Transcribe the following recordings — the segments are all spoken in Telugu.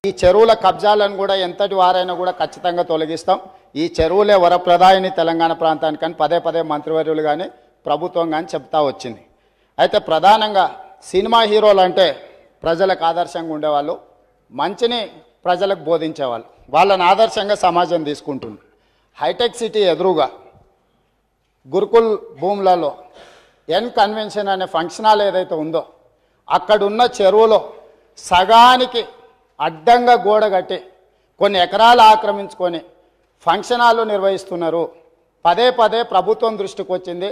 ఈ చెరువుల కబ్జాలను కూడా ఎంతటి వారైనా కూడా ఖచ్చితంగా తొలగిస్తాం. ఈ చెరువులే వరప్రదాయిని తెలంగాణ ప్రాంతానికి అని పదే పదే మంత్రివర్యులు కానీ ప్రభుత్వం కానీ చెప్తా వచ్చింది. అయితే ప్రధానంగా సినిమా హీరోలు అంటే ప్రజలకు ఆదర్శంగా ఉండేవాళ్ళు, మంచిని ప్రజలకు బోధించేవాళ్ళు, వాళ్ళని ఆదర్శంగా సమాజం తీసుకుంటుంది. హైటెక్ సిటీ ఎదురుగా గురుకుల్ భూములలో ఎన్ కన్వెన్షన్ అనే ఫంక్షన్ హాల్ ఏదైతే ఉందో అక్కడున్న చెరువులో సగానికి అడ్డంగా గోడ కట్టి కొన్ని ఎకరాలు ఆక్రమించుకొని ఫంక్షన్ హాల్ నిర్వహిస్తున్నారు. పదే పదే ప్రభుత్వం దృష్టికి వచ్చింది,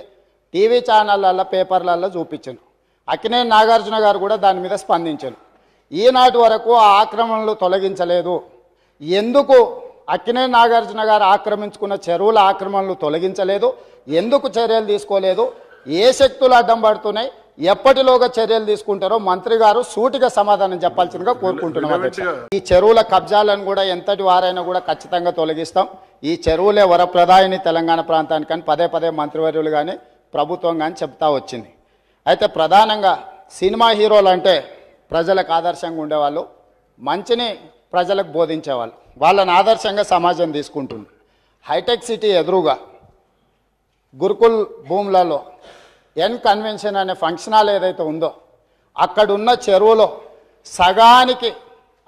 టీవీ ఛానళ్ళల్లో పేపర్లలో చూపించారు. అక్కినేని నాగార్జున గారు కూడా దాని మీద స్పందించారు. ఈనాటి వరకు ఆ ఆక్రమణలు తొలగించలేదు. ఎందుకు అక్కినేని నాగార్జున గారు ఆక్రమించుకున్న చెరువుల ఆక్రమణలు తొలగించలేదు? ఎందుకు చర్యలు తీసుకోలేదు? ఏ శక్తులు అడ్డం పడుతున్నాయి? ఎప్పటిలోగా చర్యలు తీసుకుంటారో మంత్రి గారు సూటిగా సమాధానం చెప్పాల్సిందిగా కోరుకుంటున్నాం. ఈ చెరువుల కబ్జాలను కూడా ఎంతటి వారైనా కూడా ఖచ్చితంగా తొలగిస్తాం. ఈ చెరువులే వరప్రదాయిని తెలంగాణ ప్రాంతానికి అని పదే పదే మంత్రివర్యులు కానీ ప్రభుత్వం కానీ చెప్తా వచ్చింది. అయితే ప్రధానంగా సినిమా హీరోలు అంటే ప్రజలకు ఆదర్శంగా ఉండేవాళ్ళు, మంచిని ప్రజలకు బోధించేవాళ్ళు, వాళ్ళని ఆదర్శంగా సమాజం తీసుకుంటుంది. హైటెక్ సిటీ ఎదురుగా గురుకుల్ భూములలో ఎన్ కన్వెన్షన్ అనే ఫంక్షన్ హాల్ ఏదైతే ఉందో అక్కడున్న చెరువులో సగానికి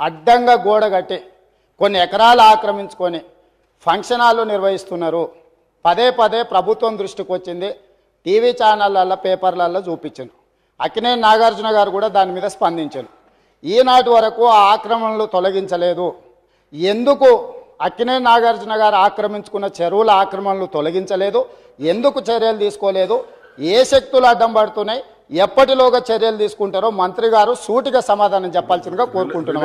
అడ్డంగా గోడ కట్టి కొన్ని ఎకరాలు ఆక్రమించుకొని ఫంక్షన్ హాల్ నిర్వహిస్తున్నారు. పదే పదే ప్రభుత్వం దృష్టికి వచ్చింది, టీవీ ఛానళ్ళల్లో పేపర్లలో చూపించారు. అక్కినేని నాగార్జున గారు కూడా దాని మీద స్పందించారు. ఈనాటి వరకు ఆ ఆక్రమణలు తొలగించలేదు. ఎందుకు అక్కినేని నాగార్జున గారు ఆక్రమించుకున్న చెరువుల ఆక్రమణలు తొలగించలేదు? ఎందుకు చర్యలు తీసుకోలేదు? ఏ శక్తులు అడ్డం పడుతున్నాయి? ఎప్పటిలోగా చర్యలు తీసుకుంటారో మంత్రి గారు సూటిగా సమాధానం చెప్పాల్సిందిగా కోరుకుంటున్నాం.